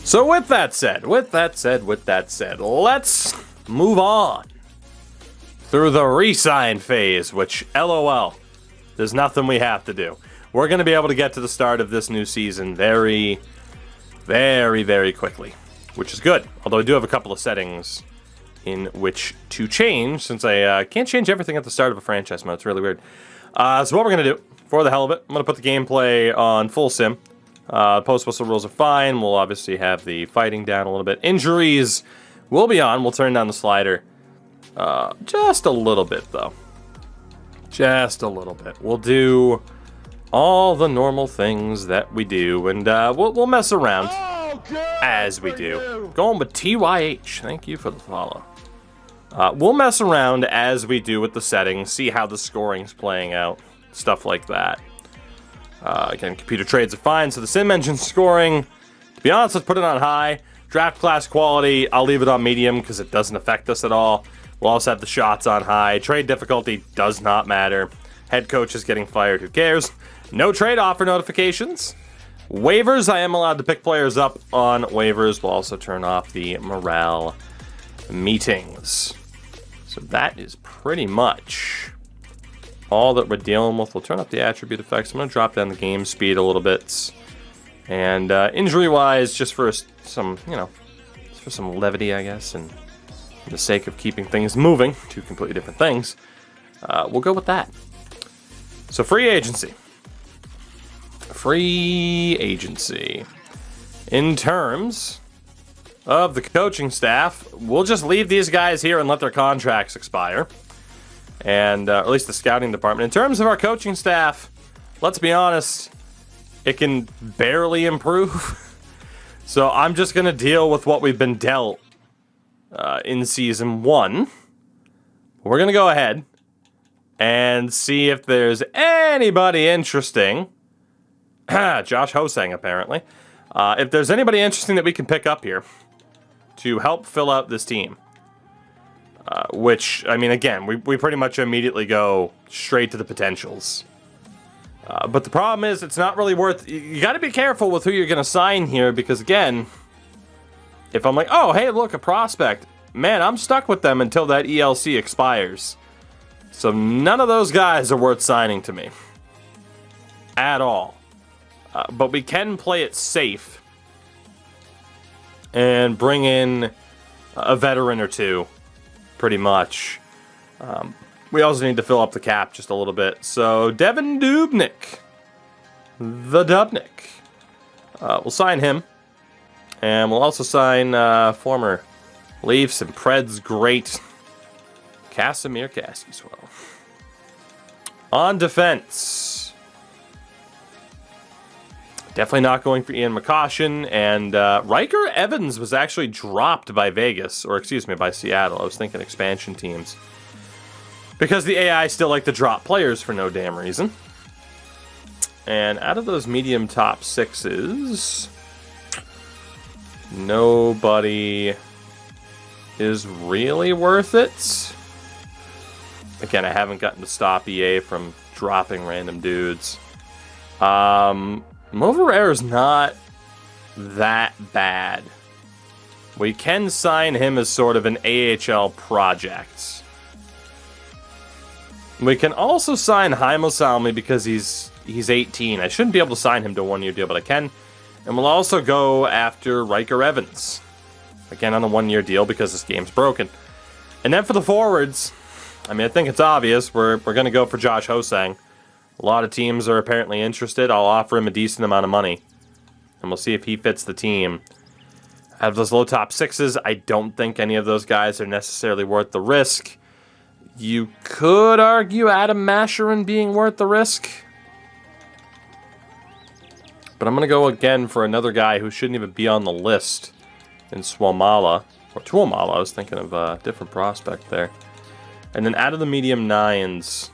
So with that said, let's move on through the re-sign phase, which, LOL, there's nothing we have to do. We're going to be able to get to the start of this new season very, very, very quickly, which is good. Although I do have a couple of settings in which to change, since I can't change everything at the start of a franchise mode. It's really weird. So what we're going to do, for the hell of it, I'm going to put the gameplay on full sim. Post-whistle rules are fine. We'll obviously have the fighting down a little bit. Injuries will be on. We'll turn down the slider just a little bit, though. Just a little bit. We'll do all the normal things that we do, and we'll mess around as we do. Going with TYH. Thank you for the follow. We'll mess around as we do with the settings, see how the scoring's playing out, stuff like that. Again, computer trades are fine, so the sim engine scoring, to be honest, let's put it on high. Draft class quality, I'll leave it on medium because it doesn't affect us at all. We'll also have the shots on high. Trade difficulty does not matter. Head coach is getting fired, who cares? No trade offer notifications. Waivers, I am allowed to pick players up on waivers. We'll also turn off the morale meetings. So that is pretty much all that we're dealing with. We'll turn up the attribute effects. I'm going to drop down the game speed a little bit. And injury-wise, just for some, for some levity, I guess, and for the sake of keeping things moving, two completely different things, we'll go with that. So free agency. Free agency. In terms of the coaching staff, we'll just leave these guys here and let their contracts expire. And at least the scouting department. In terms of our coaching staff, let's be honest, it can barely improve. So I'm just going to deal with what we've been dealt in Season 1. We're going to go ahead and see if there's anybody interesting. Josh Hosang, apparently. If there's anybody interesting that we can pick up here to help fill out this team. Which, I mean, again, we pretty much immediately go straight to the potentials. But the problem is, it's not really worth... You got to be careful with who you're going to sign here, because, again, if I'm like, oh, hey, look, a prospect. Man, I'm stuck with them until that ELC expires. So none of those guys are worth signing to me. At all. But we can play it safe. And bring in a veteran or two. Pretty much. We also need to fill up the cap just a little bit. So, Devin Dubnyk. The Dubnyk. We'll sign him. And we'll also sign former Leafs and Preds great Kasimir Kaskiswell. On defense. Definitely not going for Ian McCoshen. And Riker Evans was actually dropped by Vegas. Or, excuse me, by Seattle. I was thinking expansion teams. Because the AI still like to drop players for no damn reason. And out of those medium top sixes, nobody is really worth it. Again, I haven't gotten to stop EA from dropping random dudes. Moverare is not that bad. We can sign him as sort of an AHL project. We can also sign Heimo Salmi because he's 18. I shouldn't be able to sign him to a one-year deal, but I can. And we'll also go after Riker Evans. Again, on a one-year deal because this game's broken. And then for the forwards, I mean, I think it's obvious. We're going to go for Josh Hosang. A lot of teams are apparently interested. I'll offer him a decent amount of money. And we'll see if he fits the team. Out of those low top sixes, I don't think any of those guys are necessarily worth the risk. You could argue Adam Masherin being worth the risk. But I'm going to go again for another guy who shouldn't even be on the list in Swamala. Or Tuamala, I was thinking of a different prospect there. And then out of the medium nines,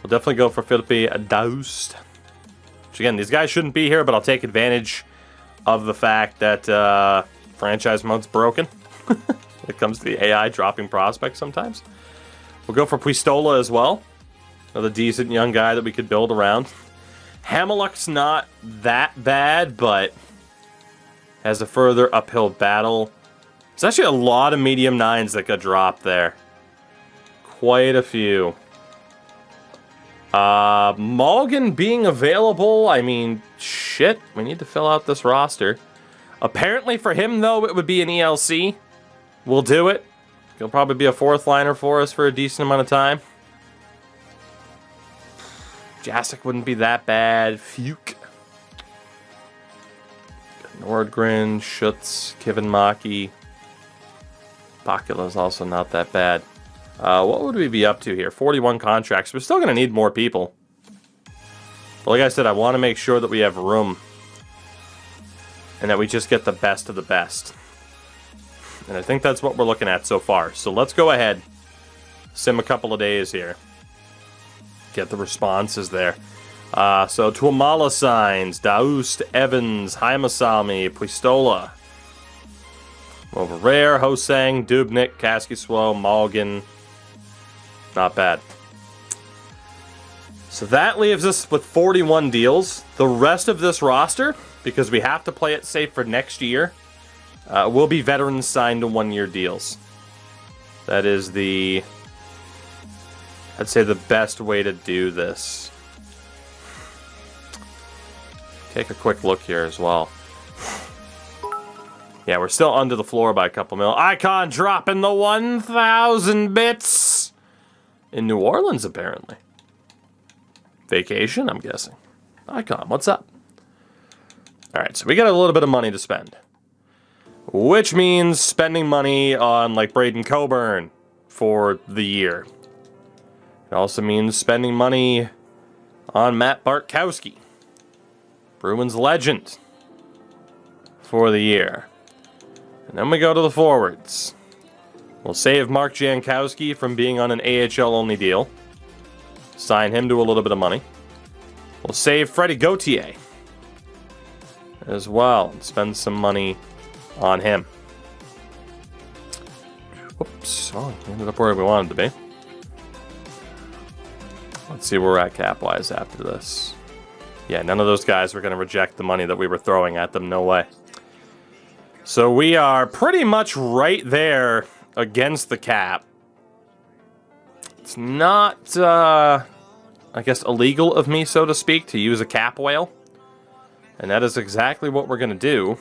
we'll definitely go for Philippe Daoust. Which again, these guys shouldn't be here, but I'll take advantage of the fact that franchise mode's broken. When it comes to the AI dropping prospects sometimes. We'll go for Puistola as well. Another decent young guy that we could build around. Hamiluk's not that bad, but has a further uphill battle. There's actually a lot of medium 9s that got dropped there. Quite a few. Mulligan being available, I mean, shit, we need to fill out this roster. Apparently for him, though, it would be an ELC. We'll do it. He'll probably be a 4th liner for us for a decent amount of time. Jasic wouldn't be that bad. Fuke. Nordgren, Schutz, Kevin Maki. Bakula's also not that bad. What would we be up to here? 41 contracts. We're still going to need more people. But like I said, I want to make sure that we have room. And that we just get the best of the best. And I think that's what we're looking at so far. So let's go ahead. Sim a couple of days here. Get the responses there. So Tuamala signs. Daoust, Evans, Haimasalmi, Puistola. Over Rare, Hosang, Dubnik, Kaskisuo, Mulligan. Not bad. So that leaves us with 41 deals. The rest of this roster, because we have to play it safe for next year, will be veterans signed to 1-year deals. That is the, I'd say, the best way to do this. Take a quick look here as well. Yeah, we're still under the floor by a couple mil. Icon dropping the 1,000 bits in New Orleans, apparently. Vacation, I'm guessing. Icon, what's up? All right, so we got a little bit of money to spend. Which means spending money on, like, Braden Coburn for the year. It also means spending money on Matt Bartkowski, Bruins legend, for the year. And then we go to the forwards. We'll save Mark Jankowski from being on an AHL-only deal. Sign him to a little bit of money. We'll save Freddie Gauthier as well and spend some money on him. Whoops. Oh, we ended up where we wanted to be. Let's see where we're at cap-wise after this. Yeah, none of those guys were going to reject the money that we were throwing at them. No way. So we are pretty much right there against the cap. It's not, I guess, illegal of me, so to speak, to use a cap whale. And that is exactly what we're going to do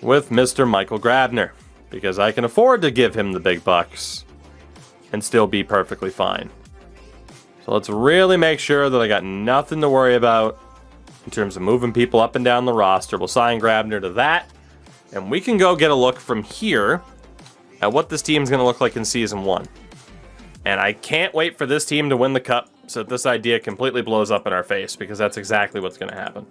with Mr. Michael Grabner. Because I can afford to give him the big bucks and still be perfectly fine. So let's really make sure that I got nothing to worry about in terms of moving people up and down the roster. We'll sign Grabner to that. And we can go get a look from here at what this team's going to look like in Season 1. And I can't wait for this team to win the Cup so that this idea completely blows up in our face, because that's exactly what's going to happen.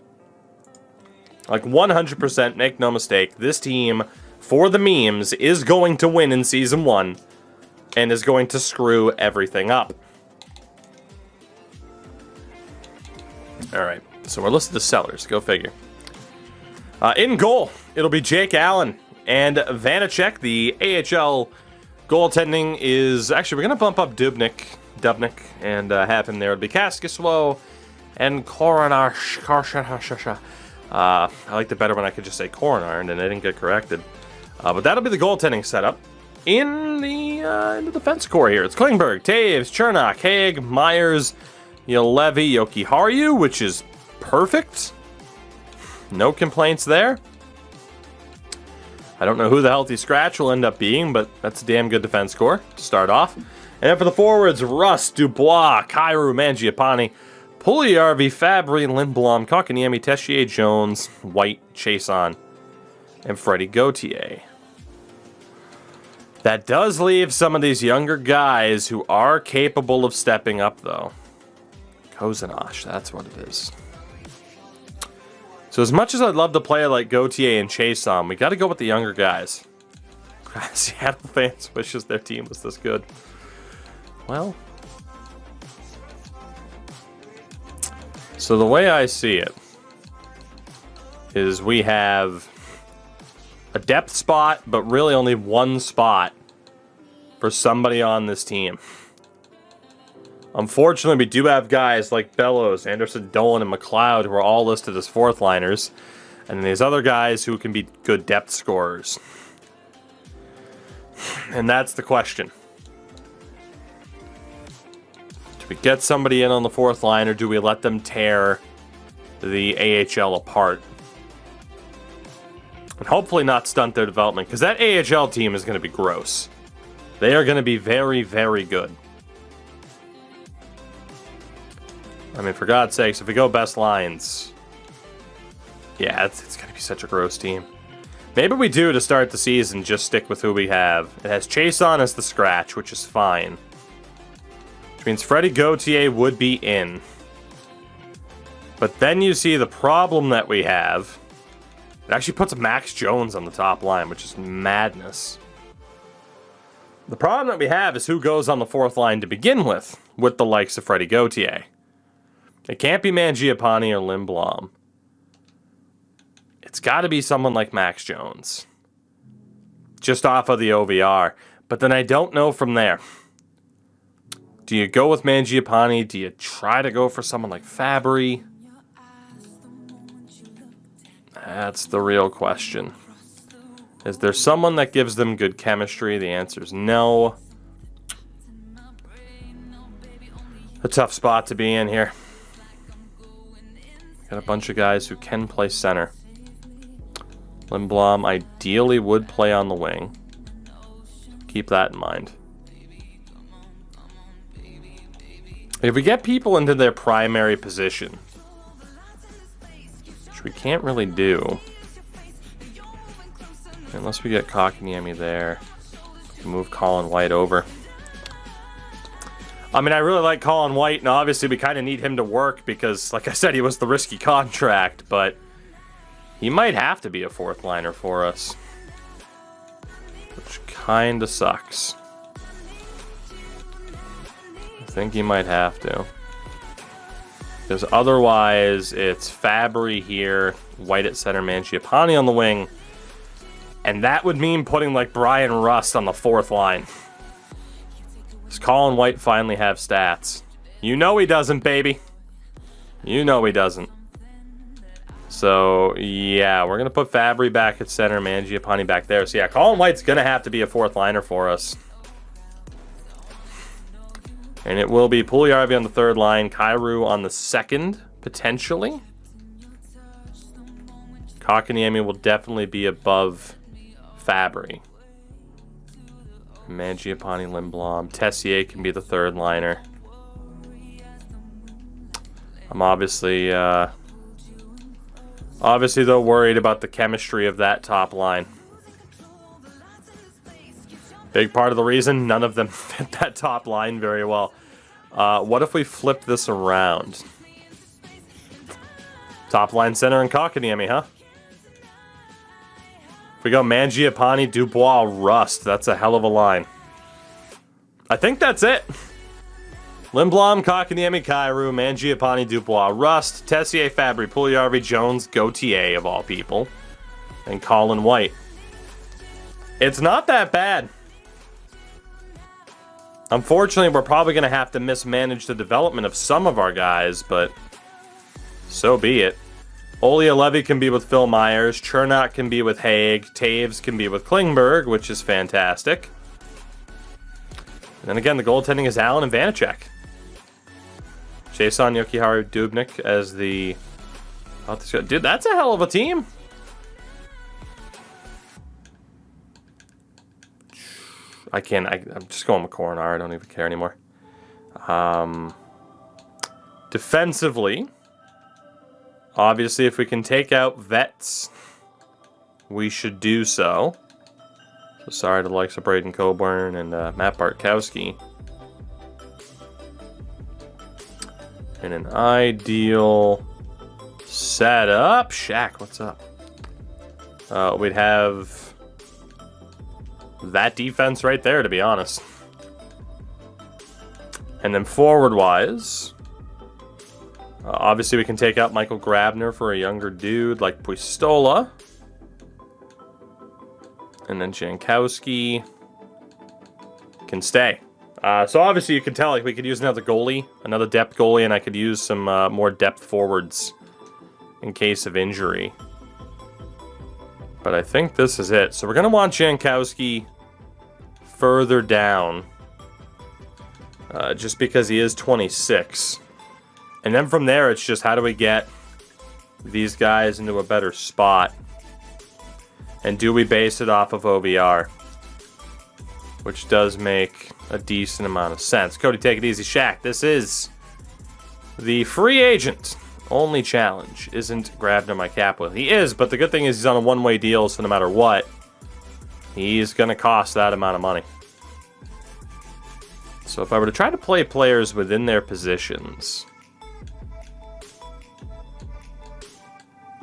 Like 100%, make no mistake, this team, for the memes, is going to win in Season 1 and is going to screw everything up. Alright, so we're listed as sellers. Go figure. In goal, it'll be Jake Allen and Vanacek. The AHL goaltending is... Actually, we're going to bump up Dubnik, and have him there. It'll be Kaskisuo and Coronar. I liked it better when I could just say Coronar, and then I didn't get corrected. But that'll be the goaltending setup. In the defense core here, it's Klingberg, Taves, Chernak, Haig, Myers, Yolevi, Yokiharu, which is perfect. No complaints there. I don't know who the healthy scratch will end up being, but that's a damn good defense core to start off. And then for the forwards, Russ, Dubois, Kairu, Mangiapane, Pugliarvi, Fabry, Lindblom, Kotkaniemi, Tessier, Jones, White, Chason, and Freddie Gauthier. That does leave some of these younger guys who are capable of stepping up, though. Kozanosh, that's what it is. So as much as I'd love to play like Gauthier and Chason, we got to go with the younger guys. Seattle fans wishes their team was this good. Well, so the way I see it is we have a depth spot, but really only one spot for somebody on this team. Unfortunately, we do have guys like Bellows, Anderson, Dolan, and McLeod who are all listed as fourth liners. And then these other guys who can be good depth scorers. And that's the question. Do we get somebody in on the fourth line, or do we let them tear the AHL apart? And hopefully not stunt their development, because that AHL team is going to be gross. They are going to be very, very good. I mean, for God's sakes, if we go best lines... Yeah, it's going to be such a gross team. Maybe we do, to start the season, just stick with who we have. It has Chase on as the scratch, which is fine. Which means Freddie Gauthier would be in. But then you see the problem that we have. It actually puts Max Jones on the top line, which is madness. The problem that we have is who goes on the fourth line to begin with the likes of Freddie Gauthier. It can't be Mangiapane or Lindblom. It's got to be someone like Max Jones. Just off of the OVR. But then I don't know from there. Do you go with Mangiapane? Do you try to go for someone like Fabry? That's the real question. Is there someone that gives them good chemistry? The answer is no. A tough spot to be in here. Got a bunch of guys who can play center. Lindblom ideally would play on the wing. Keep that in mind. If we get people into their primary position, which we can't really do, unless we get Kotkaniemi there, move Colin White over. I mean, I really like Colin White, and obviously we kind of need him to work because, like I said, he was the risky contract, but he might have to be a fourth liner for us, which kind of sucks. I think he might have to, because otherwise it's Fabry here, White at center, Mangiapane on the wing, and that would mean putting like Brian Rust on the fourth line. Does Colin White finally have stats? You know he doesn't, baby. You know he doesn't. So, yeah, we're going to put Fabry back at center, Mangiapane back there. So, yeah, Colin White's going to have to be a fourth liner for us. And it will be Puljujarvi on the third line, Kyrou on the second, potentially. Kotkaniemi will definitely be above Fabry. Mangiapane, Lindblom. Tessier can be the third liner. I'm obviously though worried about the chemistry of that top line. Big part of the reason none of them fit that top line very well. What if we flip this around? Top line center and Kotkaniemi, huh? If we go Mangiapane, Dubois, Rust, that's a hell of a line. I think that's it. Lindblom, Kotkaniemi, Kyrou, Mangiapane, Dubois, Rust, Tessier, Fabry, Puljujarvi, Jones, Gauthier of all people, and Colin White. It's not that bad. Unfortunately, we're probably going to have to mismanage the development of some of our guys, but so be it. Olli Levy can be with Phil Myers, Chernot can be with Haig, Taves can be with Klingberg, which is fantastic. And then again, the goaltending is Allen and Vanacek. Jason Yokiharu Dubnik as the... Dude, that's a hell of a team. I'm just going with Coronar. I don't even care anymore. Defensively, obviously, if we can take out vets, we should do so. So sorry to the likes of Braden Coburn and Matt Bartkowski. In an ideal setup, Shaq, what's up? We'd have that defense right there, to be honest. And then forward-wise, obviously we can take out Michael Grabner for a younger dude like Puistola. And then Jankowski can stay. So obviously you can tell like we could use another goalie, another depth goalie, and I could use some more depth forwards in case of injury. But I think this is it. So we're going to want Jankowski further down. Just because he is 26. And then from there, it's just how do we get these guys into a better spot? And do we base it off of OVR? Which does make a decent amount of sense. Cody, take it easy. Shaq, this is the free agent only challenge. Isn't Grabner my cap will? He is, but the good thing is he's on a one-way deal, so no matter what, he's going to cost that amount of money. So if I were to try to play players within their positions,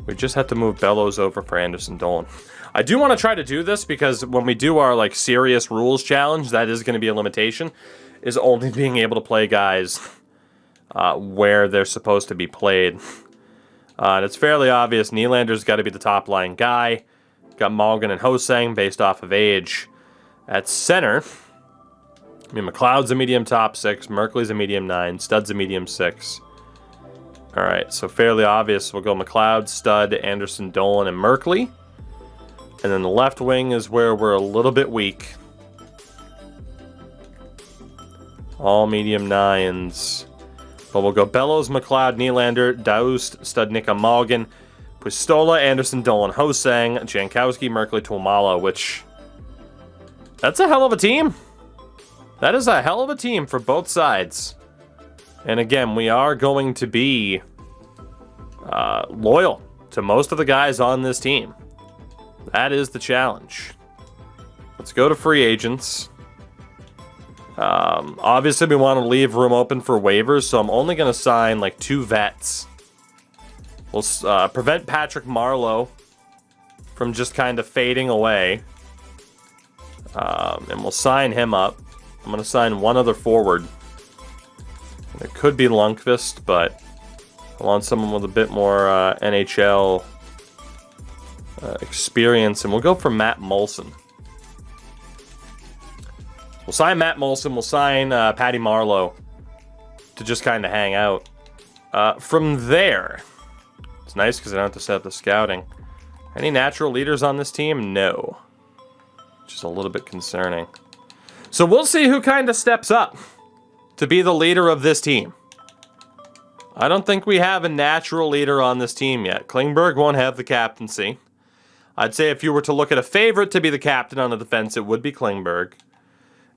we just have to move Bellows over for Anderson Dolan. I do want to try to do this because when we do our like serious rules challenge, that is going to be a limitation, is only being able to play guys where they're supposed to be played. And it's fairly obvious Nylander's got to be the top line guy. Got Malgin and Hosang based off of age. At center, I mean, McLeod's a medium top 6, Merkley's a medium 9, Stud's a medium 6. All right, so fairly obvious. We'll go McLeod, Stud, Anderson, Dolan, and Merkley. And then the left wing is where we're a little bit weak. All medium 9s. But we'll go Bellows, McLeod, Nylander, Daoust, Studnicka, Malgin, Pistola, Anderson, Dolan, Hosang, Jankowski, Merkley, Tuomala, which... that's a hell of a team. That is a hell of a team for both sides. And again, we are going to be loyal to most of the guys on this team. That is the challenge. Let's go to free agents. Obviously, we want to leave room open for waivers, so I'm only going to sign like 2 vets. We'll prevent Patrick Marleau from just kind of fading away. And we'll sign him up. I'm going to sign one other forward. And it could be Lundqvist, but I want someone with a bit more NHL experience, and we'll go for Matt Molson. We'll sign Matt Molson. We'll sign Patty Marleau to just kind of hang out. From there, it's nice because I don't have to set up the scouting. Any natural leaders on this team? No. Which is a little bit concerning. So we'll see who kind of steps up to be the leader of this team. I don't think we have a natural leader on this team yet. Klingberg won't have the captaincy. I'd say if you were to look at a favorite to be the captain on the defense, it would be Klingberg.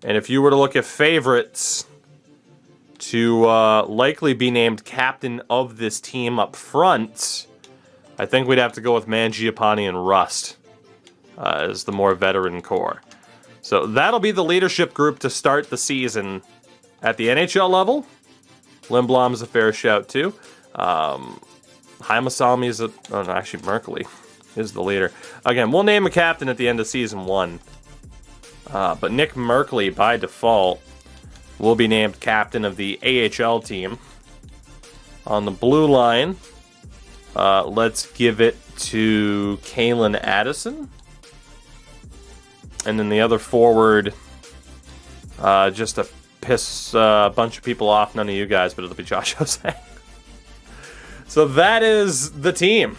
And if you were to look at favorites to likely be named captain of this team up front, I think we'd have to go with Mangiapane and Rust as the more veteran core. So that'll be the leadership group to start the season at the NHL level. Lindblom's a fair shout too. Haimasalmi is actually Merkley is the leader. Again, we'll name a captain at the end of season 1. But Nick Merkley, by default, will be named captain of the AHL team. On the blue line, let's give it to Kalen Addison. And then the other forward, just to piss a bunch of people off, none of you guys, but it'll be Josh Hosang. So that is the team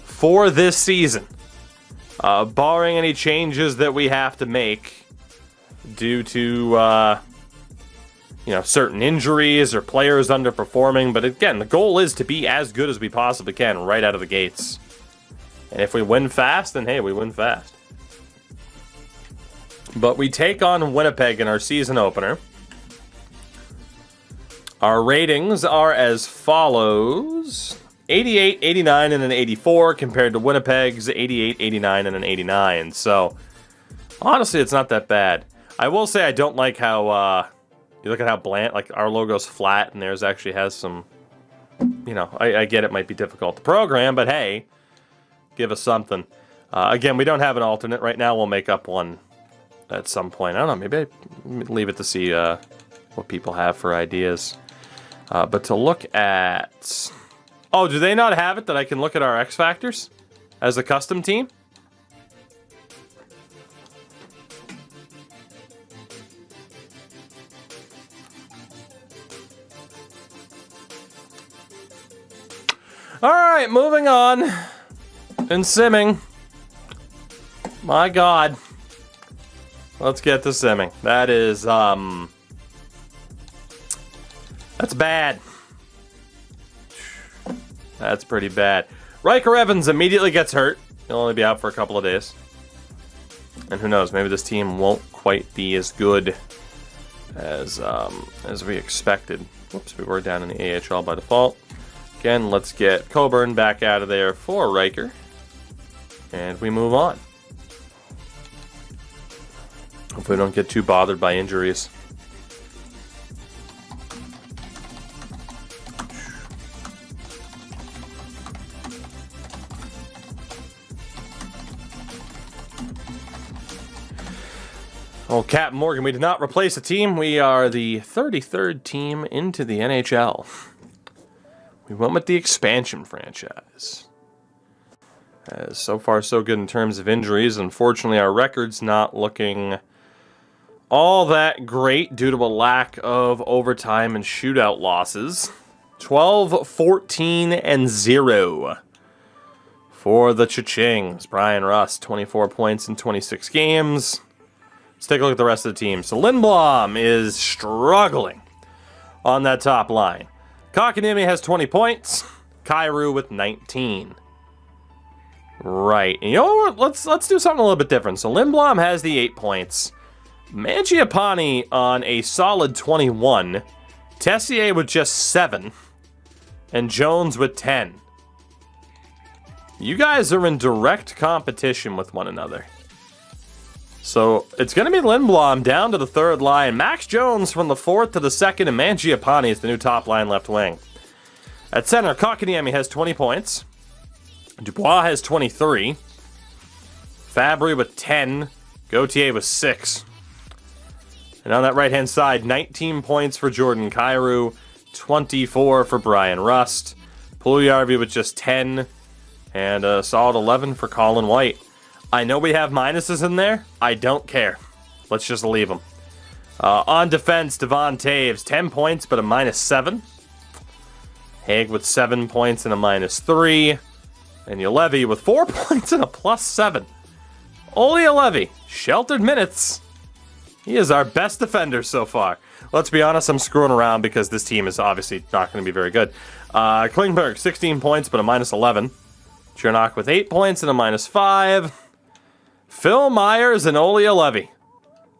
for this season. Barring any changes that we have to make due to certain injuries or players underperforming. But again, the goal is to be as good as we possibly can right out of the gates. And if we win fast, then hey, we win fast. But we take on Winnipeg in our season opener. Our ratings are as follows: 88, 89, and an 84 compared to Winnipeg's 88, 89, and an 89. So, honestly, it's not that bad. I will say I don't like how, you look at how bland, like our logo's flat and theirs actually has some, I get it might be difficult to program, but hey, give us something. Again, we don't have an alternate right now. We'll make up one at some point. I don't know, maybe I leave it to see what people have for ideas. But to look at... Oh, do they not have it that I can look at our X Factors as a custom team? Alright, moving on. And simming. My God. Let's get to simming. That is, that's bad. That's pretty bad. Riker Evans immediately gets hurt. He'll only be out for a couple of days. And who knows, maybe this team won't quite be as good as we expected. Whoops, we were down in the AHL by default. Again, let's get Coburn back out of there for Riker. And we move on. Hopefully we don't get too bothered by injuries. Oh, Captain Morgan, we did not replace a team. We are the 33rd team into the NHL. We went with the expansion franchise. So far, so good in terms of injuries. Unfortunately, our record's not looking all that great due to a lack of overtime and shootout losses. 12, 14, and 0 for the Cha-Chings. Brian Rust, 24 points in 26 games. Let's take a look at the rest of the team. So Lindblom is struggling on that top line. Kotkaniemi has 20 points. Kyrou with 19. Right. And you know what? Let's do something a little bit different. So Lindblom has the 8 points. Mangiapane on a solid 21. Tessier with just 7. And Jones with 10. You guys are in direct competition with one another. So it's going to be Lindblom down to the third line. Max Jones from the fourth to the second, and Mangiapane is the new top line left wing. At center, Kotkaniemi has 20 points. Dubois has 23. Fabry with 10. Gauthier with 6. And on that right-hand side, 19 points for Jordan Kyrou. 24 for Brian Rust. Puljujarvi with just 10. And a solid 11 for Colin White. I know we have minuses in there. I don't care. Let's just leave them. On defense, Devon Taves, 10 points, but a -7. Haig with 7 points and a -3. And Ulevi with 4 points and a +7. Ole Ulevi, sheltered minutes. He is our best defender so far. Let's be honest, I'm screwing around because this team is obviously not going to be very good. Klingberg, 16 points, but a -11. Chernak with 8 points and a -5. Phil Myers and Ole Ulevi,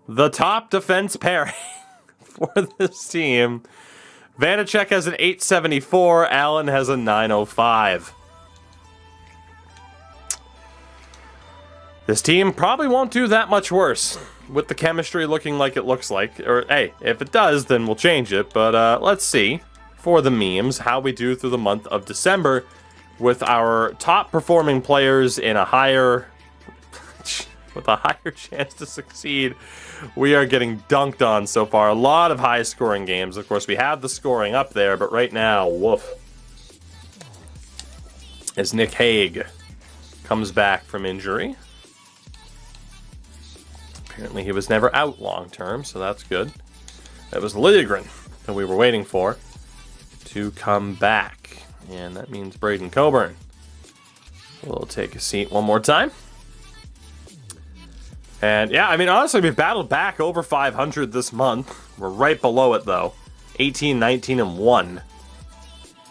the top defense pairing for this team. Vanacek has an 874. Allen has a 905. This team probably won't do that much worse with the chemistry looking like it looks like. Or, hey, if it does, then we'll change it. But let's see, for the memes, how we do through the month of December with our top performing players in a higher... with a higher chance to succeed. We are getting dunked on so far. A lot of high-scoring games. Of course, we have the scoring up there, but right now, woof. As Nick Hague comes back from injury. Apparently, he was never out long-term, so that's good. That was Liljegren that we were waiting for to come back. And that means Braden Coburn will take a seat one more time. And yeah, I mean, honestly, we've battled back over 500 this month. We're right below it, though. 18, 19, and 1.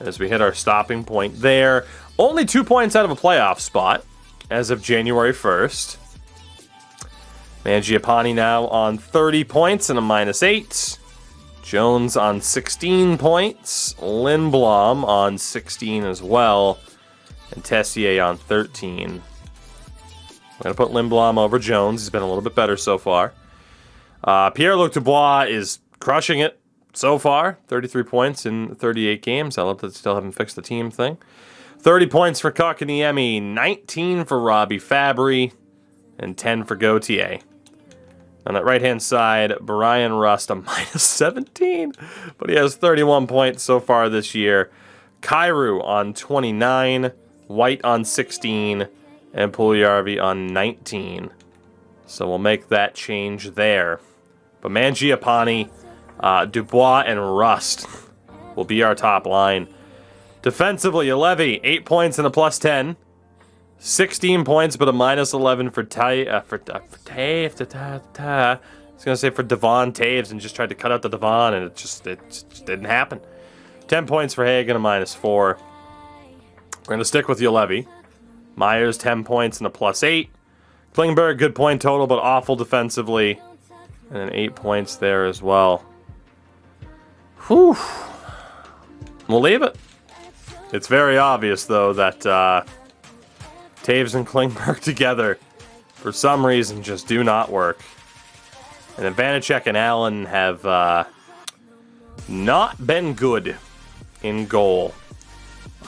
As we hit our stopping point there. Only 2 points out of a playoff spot as of January 1st. Mangiapane now on 30 points and a -8. Jones on 16 points. Lindblom on 16 as well. And Tessier on 13. I'm going to put Lindblom over Jones. He's been a little bit better so far. Pierre-Luc Dubois is crushing it so far. 33 points in 38 games. I love that they still haven't fixed the team thing. 30 points for Kotkaniemi. 19 for Robbie Fabry. And 10 for Gauthier. On that right-hand side, Brian Rust, a -17. But he has 31 points so far this year. Kyrou on 29. White on 16. And Puljujarvi on 19. So we'll make that change there. But Mangiapane, Dubois, and Rust will be our top line. Defensively, Ulevi, 8 points and a +10. 16 points, but a -11 for Taves. I was gonna say for Devon Taves, and just tried to cut out the Devon, and it just didn't happen. 10 points for Hagen, a -4. We're gonna stick with Ulevi. Myers 10 points and a +8. Klingberg, good point total, but awful defensively, and then 8 points there as well. Whew. We'll leave it. It's very obvious, though, that Taves and Klingberg together, for some reason, just do not work. And then Vanacek and Allen have not been good in goal,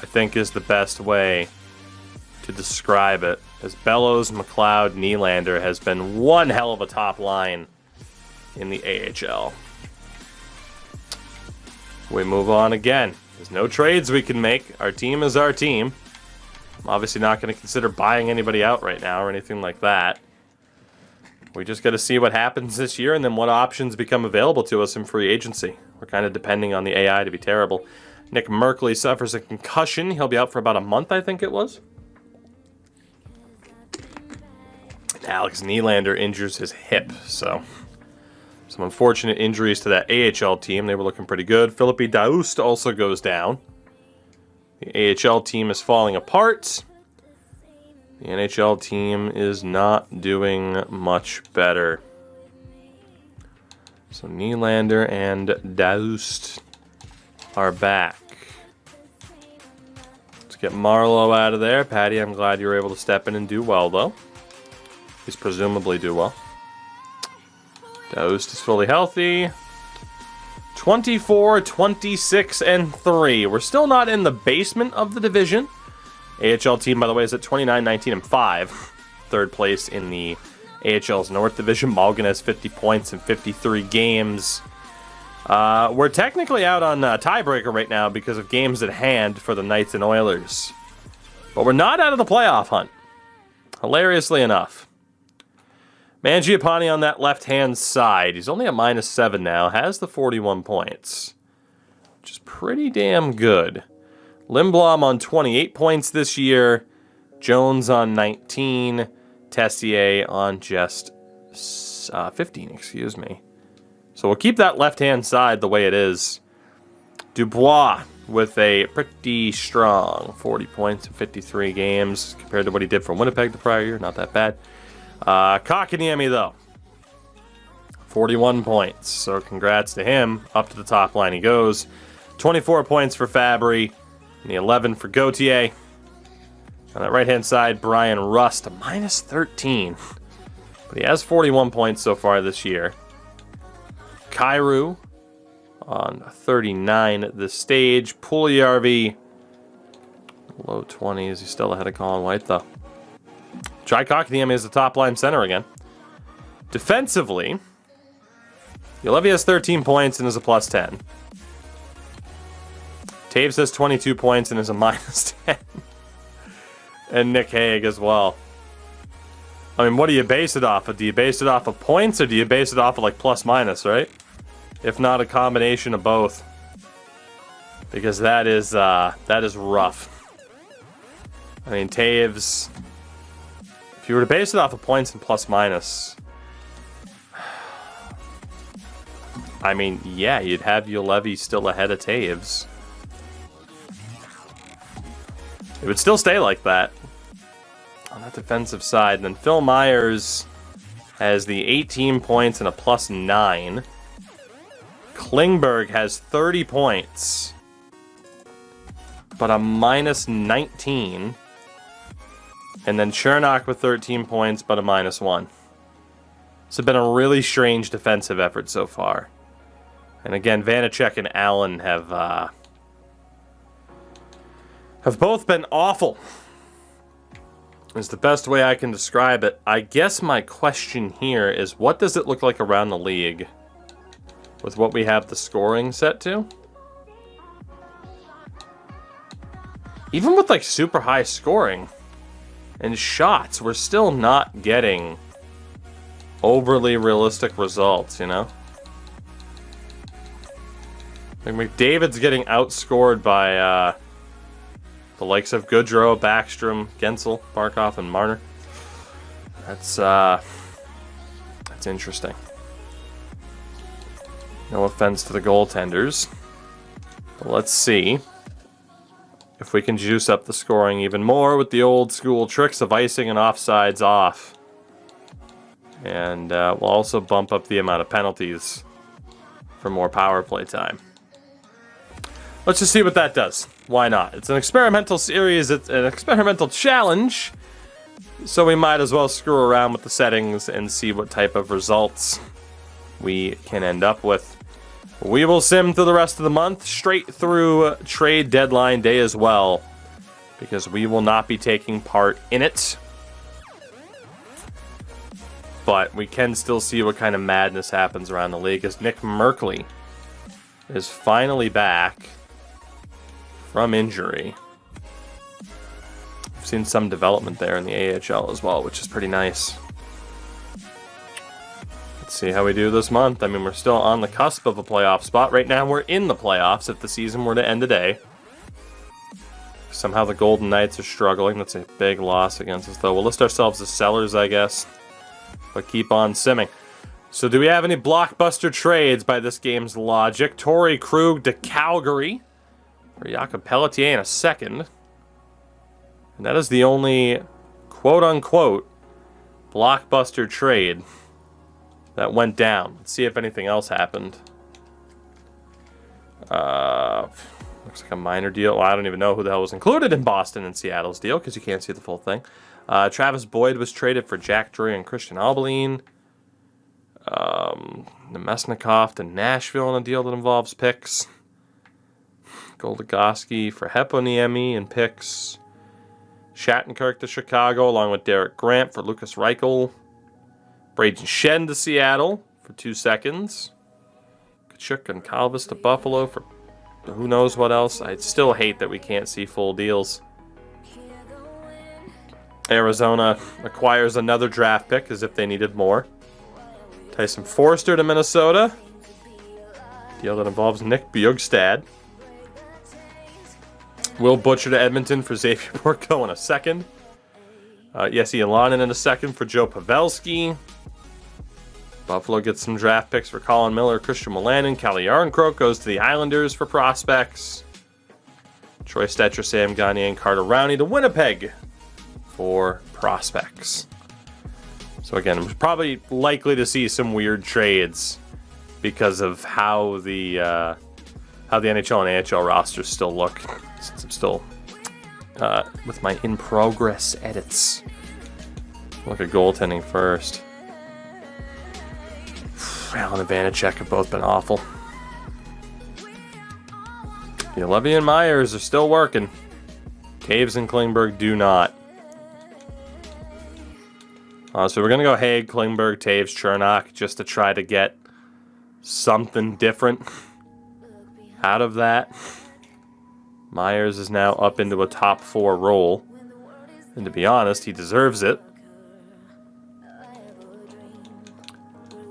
I think is the best way to describe it. As Bellows, McLeod, Nylander has been one hell of a top line in the AHL. We move on again. There's no trades we can make. Our team is our team. I'm obviously not going to consider buying anybody out right now or anything like that. We just got to see what happens this year and then what options become available to us in free agency. We're kind of depending on the AI to be terrible. Nick Merkley suffers a concussion. He'll be out for about a month, I think it was. Alex Nylander injures his hip, so some unfortunate injuries to that AHL team. They were looking pretty good. Philippe Daoust also goes down. The AHL team is falling apart. The NHL team is not doing much better. So Nylander and Daoust are back. Let's get Marlowe out of there. Patty, I'm glad you were able to step in and do well, though. He's presumably do well. Daoust is fully healthy. 24, 26, and 3. We're still not in the basement of the division. AHL team, by the way, is at 29, 19, and 5. Third place in the AHL's North Division. Malgin has 50 points in 53 games. We're technically out on tiebreaker right now because of games at hand for the Knights and Oilers. But we're not out of the playoff hunt. Hilariously enough. Mangiapane on that left-hand side. He's only at -7 now. Has the 41 points. Which is pretty damn good. Lindblom on 28 points this year. Jones on 19. Tessier on just 15, excuse me. So we'll keep that left-hand side the way it is. Dubois with a pretty strong 40 points in 53 games compared to what he did for Winnipeg the prior year. Not that bad. Kotkaniemi, though, 41 points. So congrats to him. Up to the top line he goes. 24 points for Fabry. And the 11 for Gauthier. On that right-hand side, Brian Rust, a -13. But he has 41 points so far this year. Kyrou on 39 at this stage. Puljujarvi, low 20s. He's still ahead of Colin White, though. Jai Kotkaniemi is the top-line center again. Defensively, Ulevi has 13 points and is a +10. Taves has 22 points and is a -10. And Nick Hague as well. I mean, what do you base it off of? Do you base it off of points or do you base it off of like +-, right? If not a combination of both. Because that is rough. I mean, Taves, if you were to base it off of points and +-, I mean, yeah, you'd have Ulevi still ahead of Taves. It would still stay like that on that defensive side. And then Phil Myers has the 18 points and a +9. Klingberg has 30 points, but a -19. And then Chernak with 13 points, but a -1. It's been a really strange defensive effort so far. And again, Vanacek and Allen have both been awful. Is the best way I can describe it. I guess my question here is, what does it look like around the league with what we have the scoring set to? Even with like super high scoring and shots, we're still not getting overly realistic results, you know? Like McDavid's getting outscored by The likes of Goodrow, Backstrom, Gensel, Barkov, and Marner. That's interesting. No offense to the goaltenders. But let's see if we can juice up the scoring even more with the old school tricks of icing and offsides off. And we'll also bump up the amount of penalties for more power play time. Let's just see what that does. Why not? It's an experimental series. It's an experimental challenge. So we might as well screw around with the settings and see what type of results we can end up with. We will sim through the rest of the month, straight through trade deadline day as well, because we will not be taking part in it. But we can still see what kind of madness happens around the league as Nick Merkley is finally back from injury. I've seen some development there in the AHL as well, which is pretty nice. Let's see how we do this month. I mean, we're still on the cusp of a playoff spot. Right now, we're in the playoffs if the season were to end today. Somehow the Golden Knights are struggling. That's a big loss against us, though. We'll list ourselves as sellers, I guess, but keep on simming. So do we have any blockbuster trades by this game's logic? Torrey Krug to Calgary for Jakob Pelletier in a second. And that is the only quote-unquote blockbuster trade that went down. Let's see if anything else happened. Looks like a minor deal. Well, I don't even know who the hell was included in Boston and Seattle's deal because you can't see the full thing. Travis Boyd was traded for Jack Drury and Christian Albeline. Nemesnikov to Nashville in a deal that involves picks. Goligoski for Heponiemi and picks. Shattenkirk to Chicago along with Derek Grant for Lucas Reichel. Braden Shen to Seattle for 2 seconds. Kachuk and Calvis to Buffalo for who knows what else. I still hate that we can't see full deals. Arizona acquires another draft pick as if they needed more. Tyson Forster to Minnesota. Deal that involves Nick Bjugstad. Will Butcher to Edmonton for Xavier Bourgault in a second. Jesse Ilanen in a second for Joe Pavelski. Buffalo gets some draft picks for Colin Miller, Christian Wolanin. Calle Jarnkrok goes to the Islanders for prospects. Troy Stetcher, Sam Gagner, and Carter Rowney to Winnipeg for prospects. So again, we're probably likely to see some weird trades because of how the NHL and AHL rosters still look. Since I'm still with my in-progress edits. Look at goaltending first. Allen and Vanacek have both been awful. The Levy and Myers are still working. Taves and Klingberg do not. So we're going to go Haig, Klingberg, Taves, Chernak just to try to get something different out of that. Myers is now up into a top 4 role. And to be honest, he deserves it.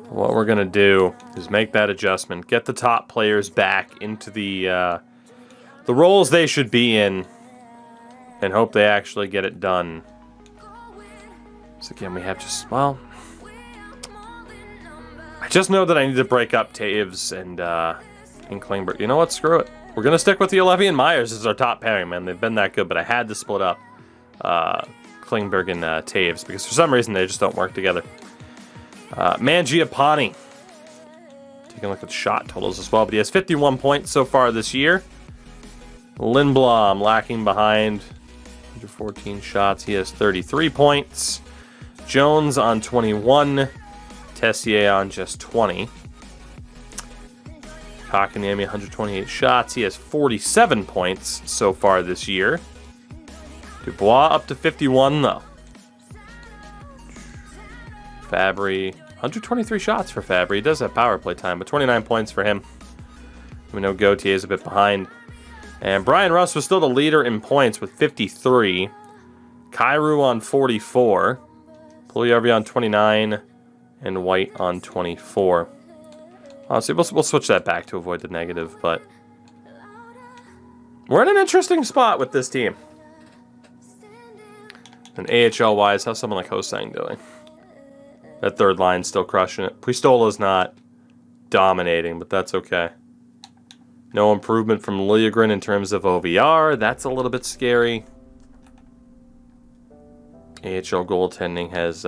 What we're going to do is make that adjustment. Get the top players back into the roles they should be in. And hope they actually get it done. So again, we have just, well, I just know that I need to break up Taves and Klingberg. You know what? Screw it. We're going to stick with the Levy and Myers as our top pairing, man. They've been that good, but I had to split up Klingberg and Taves because for some reason they just don't work together. Mangiapane. Taking a look at shot totals as well, but he has 51 points so far this year. Lindblom lacking behind. 114 shots. He has 33 points. Jones on 21. Tessier on just 20. Kotkaniemi, 128 shots. He has 47 points so far this year. Dubois up to 51, though. Fabry, 123 shots for Fabry. He does have power play time, but 29 points for him. We know Gauthier is a bit behind. And Brian Russ was still the leader in points with 53. Kyrou on 44. Puljujarvi on 29. And White on 24. Honestly, we'll switch that back to avoid the negative, but we're in an interesting spot with this team. And AHL-wise, how's someone like Hosang doing? That third line's still crushing it. Puistola's not dominating, but that's okay. No improvement from Liljegren in terms of OVR. That's a little bit scary. AHL goaltending has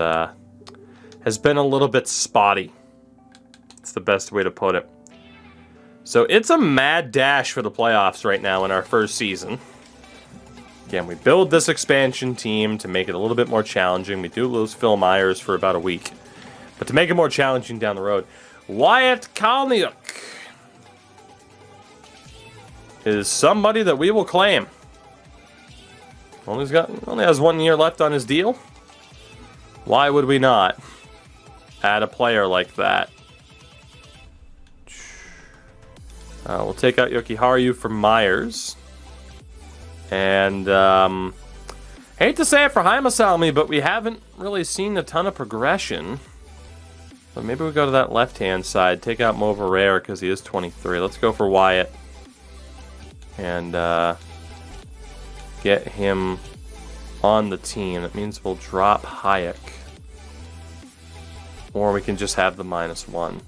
been a little bit spotty. It's the best way to put it. So it's a mad dash for the playoffs right now in our first season. Again, we build this expansion team to make it a little bit more challenging. We do lose Phil Myers for about a week. But to make it more challenging down the road, Wyatt Kalniuk is somebody that we will claim. Only has 1 year left on his deal. Why would we not add a player like that? We'll take out Yokiharu for Myers. And, hate to say it for Heimasalmi, but we haven't really seen a ton of progression. But maybe we go to that left-hand side, take out Moverare because he is 23. Let's go for Wyatt. And, get him on the team. That means we'll drop Hayek. Or we can just have the -1.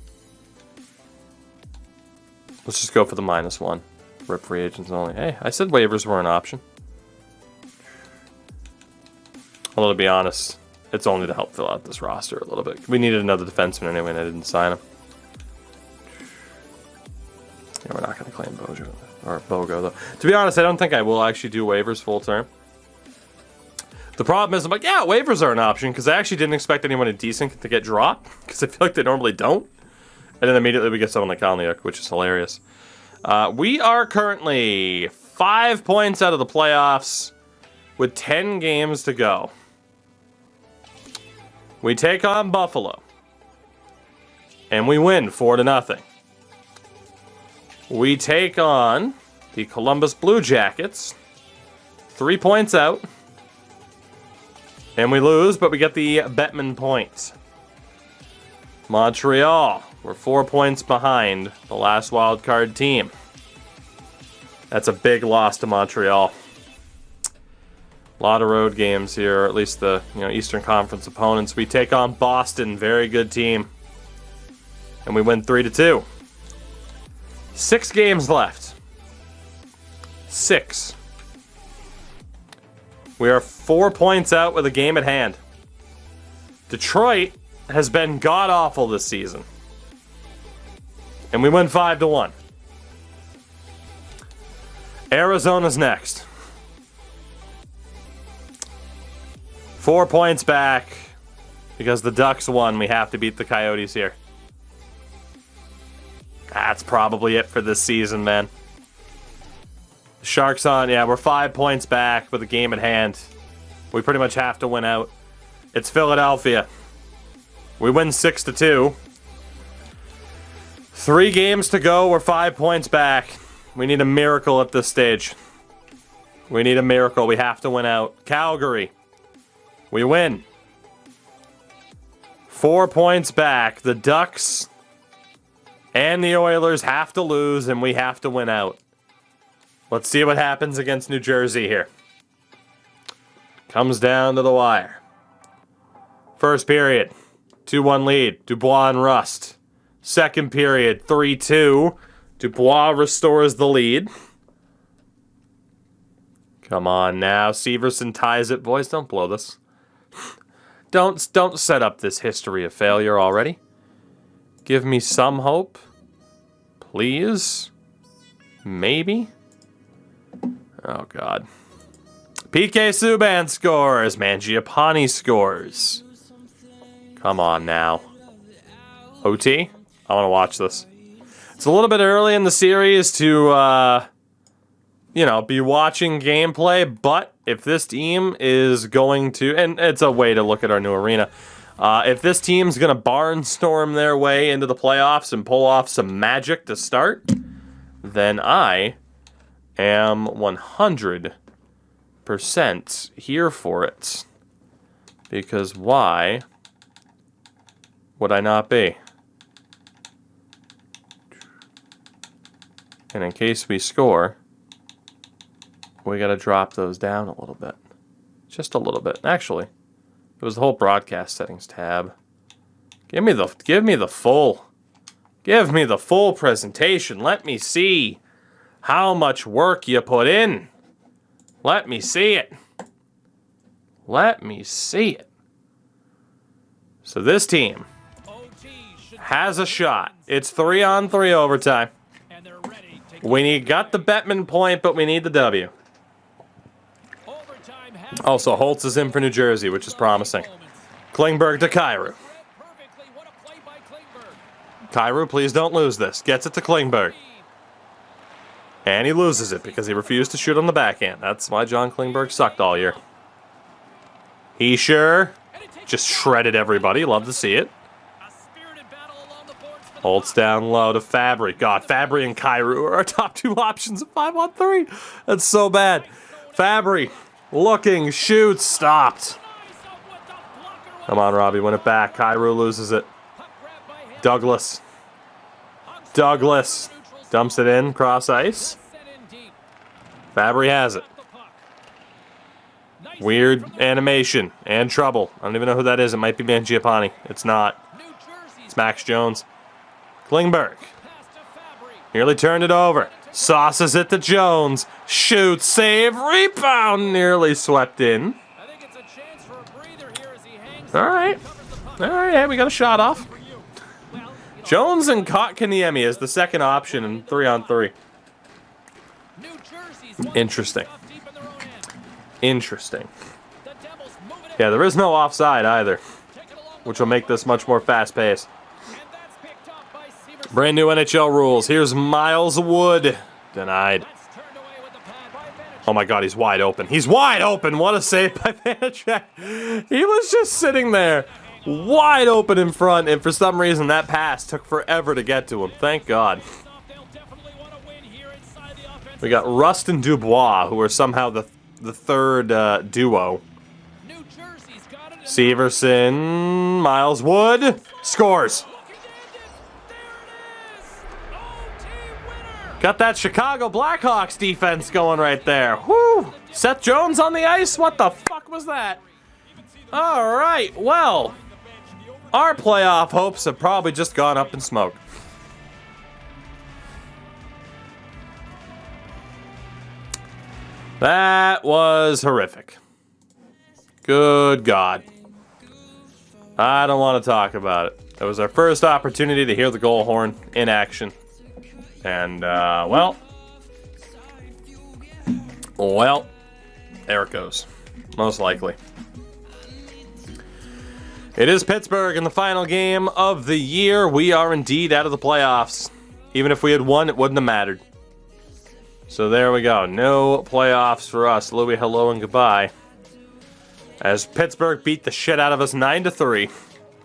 Let's just go for the -1. Rip free agents only. Hey, I said waivers were an option. Although, to be honest, it's only to help fill out this roster a little bit. We needed another defenseman anyway, and I didn't sign him. Yeah, we're not going to claim Bojo. Or Bogo, though. To be honest, I don't think I will actually do waivers full term. The problem is, I'm like, yeah, waivers are an option, because I actually didn't expect anyone decent to get dropped, because I feel like they normally don't. And then immediately we get someone like Kalniuk, which is hilarious. We are currently 5 points out of the playoffs with 10 games to go. We take on Buffalo. And we win 4-0. We take on the Columbus Blue Jackets. 3 points out. And we lose, but we get the Bettman points. Montreal. We're 4 points behind the last wild card team. That's a big loss to Montreal. A lot of road games here, or at least the Eastern Conference opponents. We take on Boston, very good team. And we win 3-2. 6 games left. 6. We are 4 points out with a game at hand. Detroit has been god-awful this season. And we win 5-1. Arizona's next. 4 points back. Because the Ducks won, we have to beat the Coyotes here. That's probably it for this season, man. Sharks on, yeah, we're 5 points back with a game at hand. We pretty much have to win out. It's Philadelphia. We win 6-2. 3 games to go, we're 5 points back. We need a miracle at this stage. We need a miracle, we have to win out. Calgary. We win. 4 points back. The Ducks and the Oilers have to lose, and we have to win out. Let's see what happens against New Jersey here. Comes down to the wire. First period, 2-1 lead. Dubois and Rust. Second period, 3-2. Dubois restores the lead. Come on now. Severson ties it. Boys, don't blow this. Don't set up this history of failure already. Give me some hope. Please. Maybe. Oh, God. PK Subban scores. Mangiapane scores. Come on now. OT? I want to watch this. It's a little bit early in the series to, be watching gameplay, but if this team is going to, and it's a way to look at our new arena, if this team's going to barnstorm their way into the playoffs and pull off some magic to start, then I am 100% here for it. Because why would I not be? And in case we score, we got to drop those down a little bit. Just a little bit. Actually, it was the whole broadcast settings tab. Give me the full presentation. Let me see how much work you put in. Let me see it. Let me see it. So this team has a shot. It's 3-on-3 overtime. We got the Bettman point, but we need the W. Also, Holtz is in for New Jersey, which is promising. Klingberg to Kyrou. Kyrou, please don't lose this. Gets it to Klingberg. And he loses it because he refused to shoot on the backhand. That's why John Klingberg sucked all year. He sure just shredded everybody. Love to see it. Holtz down low to Fabry. God, Fabry and Kyrou are our top 2 options at 5-on-3. That's so bad. Fabry looking, shoots, stopped. Come on, Robbie, win it back. Kyrou loses it. Douglas dumps it in, cross ice. Fabry has it. Weird animation and trouble. I don't even know who that is. It might be Mangiapane. It's not. It's Max Jones. Klingberg. Nearly turned it over. Sauces it to Jones. Shoots, save, rebound. Nearly swept in. All right. Yeah, we got a shot off. Jones and Kotkaniemi as the second option in 3-on-3. Interesting. Yeah, there is no offside either, which will make this much more fast-paced. Brand new NHL rules. Here's Miles Wood. Denied. Oh my God, he's wide open. He's wide open. What a save by Vanacek. He was just sitting there, wide open in front, and for some reason that pass took forever to get to him. Thank God. We got Rust and Dubois, who are somehow the third duo. Severson, Miles Wood, scores. Got that Chicago Blackhawks defense going right there. Whoo! Seth Jones on the ice? What the fuck was that? All right, well, our playoff hopes have probably just gone up in smoke. That was horrific. Good God. I don't want to talk about it. It was our first opportunity to hear the goal horn in action. And, well, there it goes. Most likely. It is Pittsburgh in the final game of the year. We are indeed out of the playoffs. Even if we had won, it wouldn't have mattered. So there we go. No playoffs for us. Louis, hello and goodbye. As Pittsburgh beat the shit out of us 9-3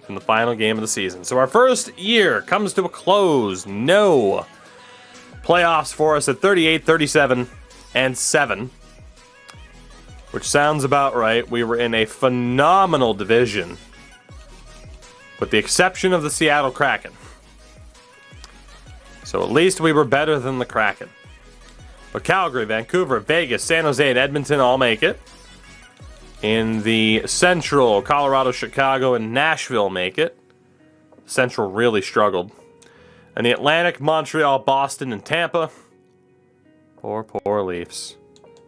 in the final game of the season. So our first year comes to a close. No playoffs for us at 38, 37, and 7. Which sounds about right. We were in a phenomenal division, with the exception of the Seattle Kraken. So at least we were better than the Kraken. But Calgary, Vancouver, Vegas, San Jose, and Edmonton all make it. In the Central, Colorado, Chicago, and Nashville make it. Central really struggled. And the Atlantic, Montreal, Boston, and Tampa. Poor Leafs.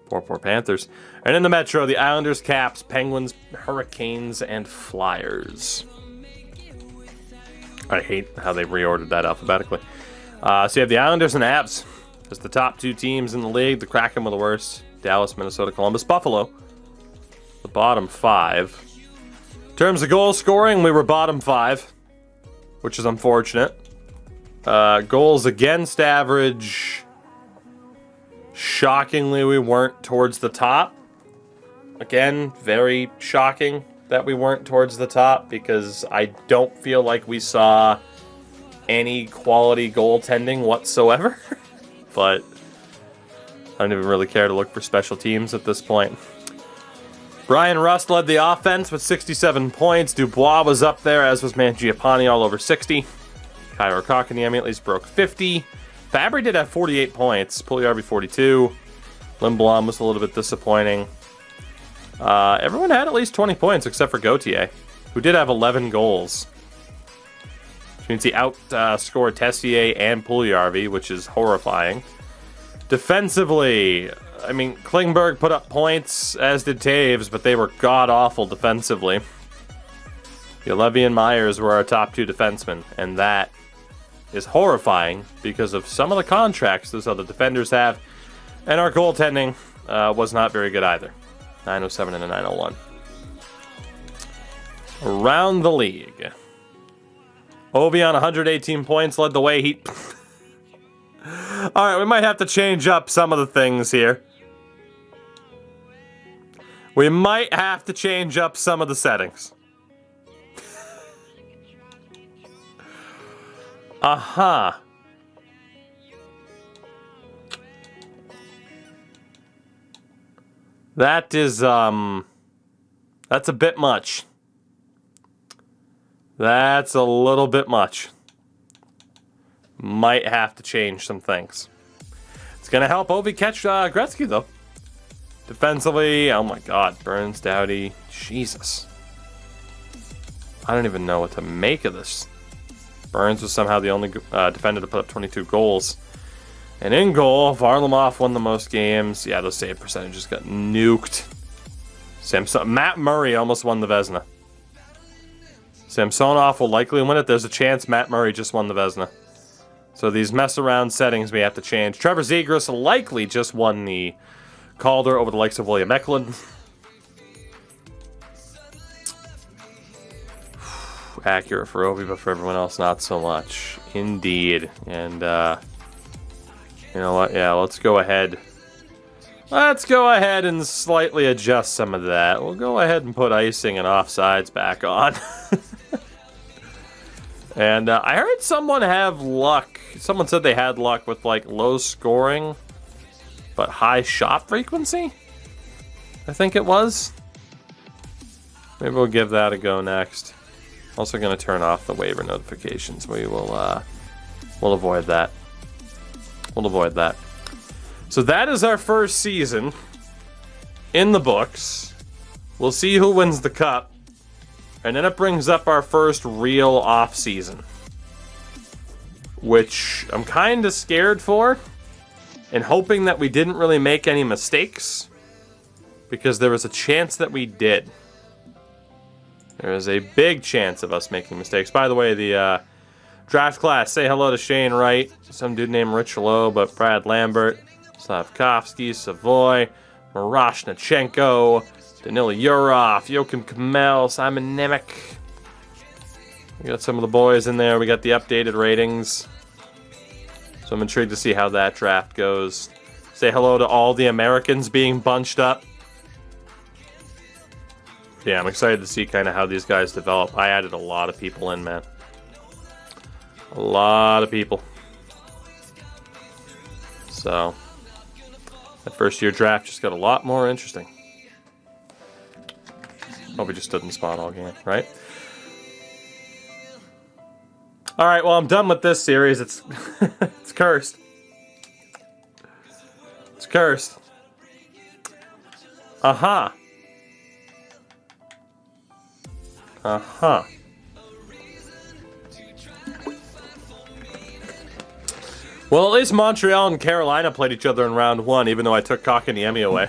Poor Panthers. And in the Metro, the Islanders, Caps, Penguins, Hurricanes, and Flyers. I hate how they reordered that alphabetically. So you have the Islanders and Avs as the top 2 teams in the league. The Kraken were the worst. Dallas, Minnesota, Columbus, Buffalo. The bottom 5. In terms of goal scoring, we were bottom 5, which is unfortunate. Goals against average, shockingly, we weren't towards the top. Again, very shocking that we weren't towards the top, because I don't feel like we saw any quality goaltending whatsoever. But I don't even really care to look for special teams at this point. Brian Rust led the offense with 67 points. Dubois was up there, as was Mangiapane, all over 60. Kyrou Kotkaniemi at least broke 50. Fabry did have 48 points. Pugliarvi 42. Lindblom was a little bit disappointing. Everyone had at least 20 points except for Gauthier, who did have 11 goals. Which means he outscored Tessier and Puljujarvi, which is horrifying. Defensively, I mean, Klingberg put up points, as did Taves, but they were god-awful defensively. Levy and Myers were our top 2 defensemen, and that is horrifying because of some of the contracts those other defenders have, and our goaltending was not very good either. 907 and a 901. Around the league. Ovi on 118 points led the way. Alright, we might have to change up some of the things here. We might have to change up some of the settings. Aha. That is, that's a bit much. That's a little bit much. Might have to change some things. It's going to help Ovi catch Gretzky, though. Defensively, oh my god, Burns, Doughty, Jesus. I don't even know what to make of this. Burns was somehow the only defender to put up 22 goals. And in goal, Varlamov won the most games. Yeah, those save percentages got nuked. Matt Murray almost won the Vezina. Samsonov will likely win it. There's a chance Matt Murray just won the Vezina. So these mess-around settings we have to change. Trevor Zegras likely just won the Calder over the likes of William Eklund. Accurate for Ovi, but for everyone else, not so much. Indeed. And, you know what? Yeah, let's go ahead. Let's go ahead and slightly adjust some of that. We'll go ahead and put icing and offsides back on. And I heard someone have luck. Someone said they had luck with, like, low scoring, but high shot frequency? I think it was. Maybe we'll give that a go next. Also going to turn off the waiver notifications. We will, we'll avoid that. We'll avoid that. So that is our first season in the books. We'll see who wins the cup. And then it brings up our first real off season, which I'm kind of scared for and hoping that we didn't really make any mistakes, because there was a chance that we did. There is a big chance of us making mistakes. By the way, the draft class, say hello to Shane Wright, some dude named Rich Lowe, but Brad Lambert, Slavkovsky, Savoy, Miroshnichenko, Danila Yurov, Joachim Kamel, Simon Nemec. We got some of the boys in there. We got the updated ratings. So I'm intrigued to see how that draft goes. Say hello to all the Americans being bunched up. Yeah, I'm excited to see kind of how these guys develop. I added a lot of people in, man. A lot of people. So, that first year draft just got a lot more interesting. Hope we just stood in the spot all game, right? Alright, well, I'm done with this series. It's it's cursed. It's cursed. Aha. Uh-huh. Well, at least Montreal and Carolina played each other in round one, even though I took Kotkaniemi away.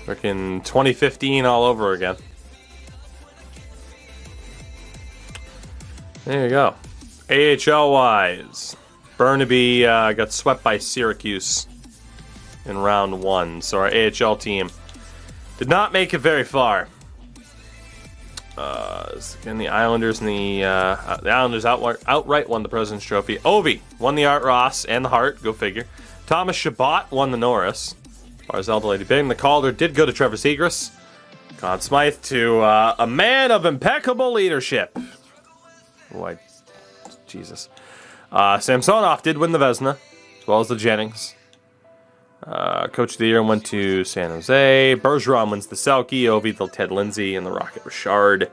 Freaking 2015 all over again. There you go. AHL-wise, Burnaby got swept by Syracuse in round one, so our AHL team did not make it very far. Again, the Islanders and the Islanders outright won the President's Trophy. Ovi won the Art Ross and the Hart, go figure. Thomas Chabot won the Norris. Barzal to Lady Bing. The Calder did go to Trevor Zegras. Conn Smythe to a man of impeccable leadership. Oh, Jesus. Samsonov did win the Vezina, as well as the Jennings. Coach of the Year went to San Jose. Bergeron wins the Selke. Ovi, the Ted Lindsay, and the Rocket Richard.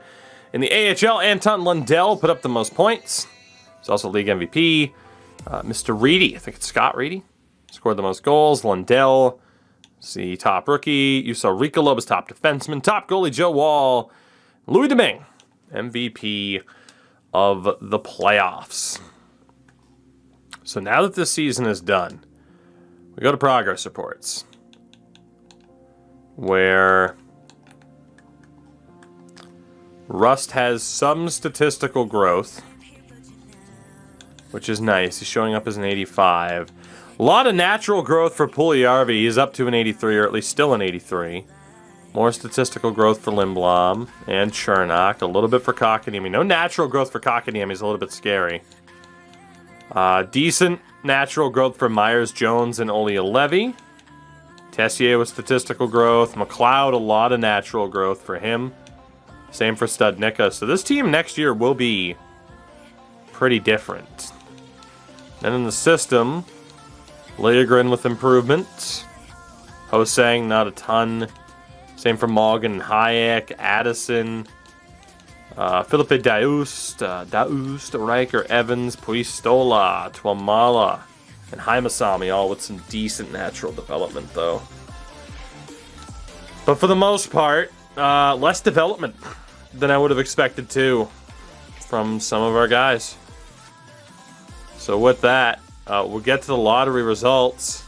In the AHL, Anton Lundell put up the most points. He's also league MVP. Mr. Reedy, I think it's Scott Reedy. scored the most goals. Lundell, see, top rookie. You saw Rico Lopez, top defenseman. Top goalie, Joe Wall. Louis Domingue, MVP of the playoffs. So now that this season is done, we go to progress reports, where Rust has some statistical growth, which is nice. He's showing up as an 85. A lot of natural growth for Puljujarvi. He's up to an 83, or at least still an 83. More statistical growth for Lindblom and Chernak. A little bit for Kotkaniemi. No natural growth for Kotkaniemi. He's a little bit scary. Decent natural growth for Myers, Jones, and Olli-Levy. Tessier with statistical growth. McLeod, a lot of natural growth for him. Same for Studnicka. So this team next year will be pretty different. Then in the system, Liljegren with improvement. Hosang, not a ton. Same for Morgan and Hayek, Addison, Philippe Daoust, Riker, Evans, Puistola, Tuamala, and Haimasami, all with some decent natural development, though. But for the most part, less development than I would have expected, too, from some of our guys. So with that, we'll get to the lottery results.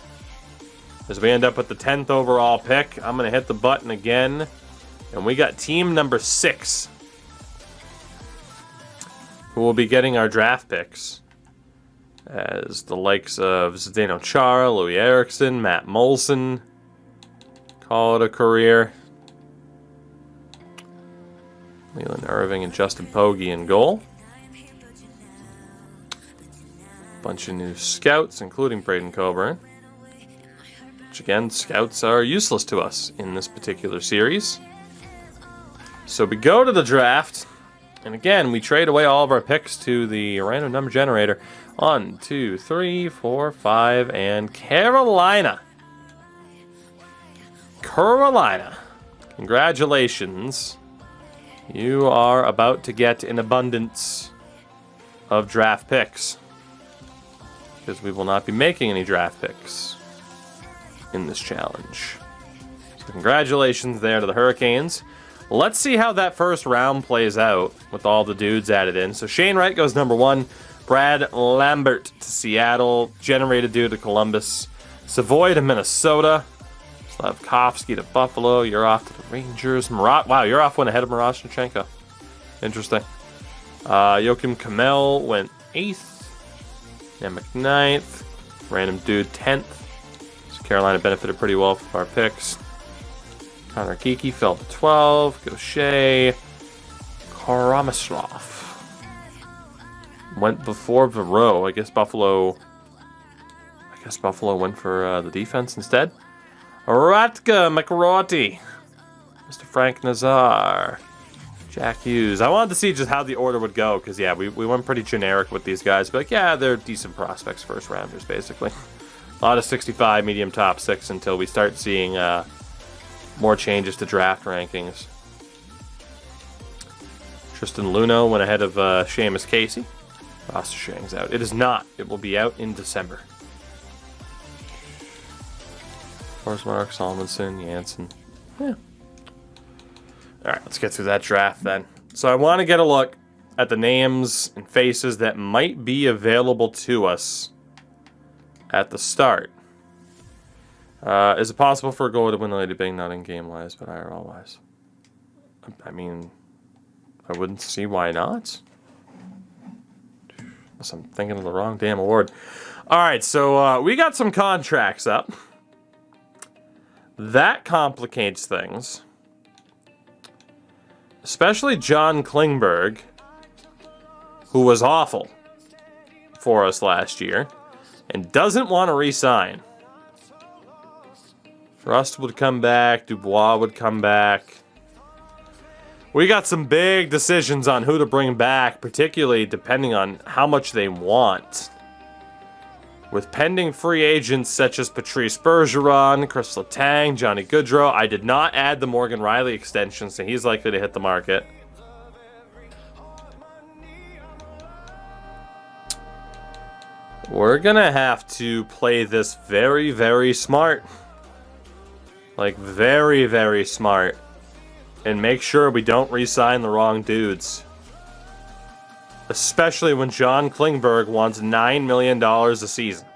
As we end up with the 10th overall pick, I'm going to hit the button again. And we got team number 6, who will be getting our draft picks, as the likes of Zdeno Chara, Louis Eriksson, Matt Molson call it a career. Leland Irving and Justin Pogge in goal. Bunch of new scouts, including Braden Coburn. Which, again, scouts are useless to us in this particular series. So we go to the draft, and again, we trade away all of our picks to the random number generator. 1, 2, 3, 4, 5, and Carolina. Carolina. Congratulations. You are about to get an abundance of draft picks, because we will not be making any draft picks in this challenge. So congratulations there to the Hurricanes. Let's see how that first round plays out with all the dudes added in. So Shane Wright goes number 1. Brad Lambert to Seattle. Generated dude to Columbus. Savoy to Minnesota. Slavkovsky to Buffalo. You're off to the Rangers. Wow, you're off one ahead of Miroshnichenko. Interesting. Joachim Kamel went 8th. Nemec 9th. Random dude 10th. So Carolina benefited pretty well from our picks. Connor Geeky fell to 12. Gaucher. Karamaslov went before Verow. I guess Buffalo went for the defense instead. Ratka McRorty. Mr. Frank Nazar. Jack Hughes. I wanted to see just how the order would go, because, yeah, we went pretty generic with these guys. But, yeah, they're decent prospects, first rounders, basically. A lot of 65, medium top 6 until we start seeing more changes to draft rankings. Tristan Luneau went ahead of Seamus Casey. Roster Shang's out. It is not. It will be out in December. Forsmark, Solomonson, Jansen. Yeah. Alright, let's get through that draft then. So I want to get a look at the names and faces that might be available to us at the start. Is it possible for a goalie to win the Lady Byng, not in game-wise, but IRL-wise? I mean, I wouldn't see why not. Unless I'm thinking of the wrong damn award. Alright, so we got some contracts up. That complicates things. Especially John Klingberg, who was awful for us last year and doesn't want to re-sign. Rust would come back. Dubois would come back. We got some big decisions on who to bring back, particularly depending on how much they want. With pending free agents such as Patrice Bergeron, Chris Letang, Johnny Gaudreau, I did not add the Morgan Riley extension, so he's likely to hit the market. We're gonna have to play this very, very smart. Like, very, very smart. And make sure we don't re-sign the wrong dudes. Especially when John Klingberg wants $9 million a season.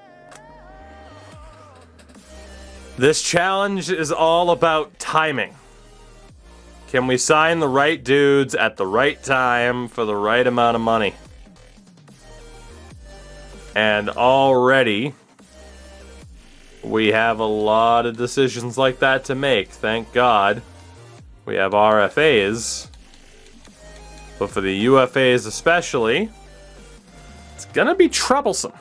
This challenge is all about timing. Can we sign the right dudes at the right time for the right amount of money? And already, we have a lot of decisions like that to make. Thank God we have RFAs. But for the UFAs especially, it's gonna be troublesome.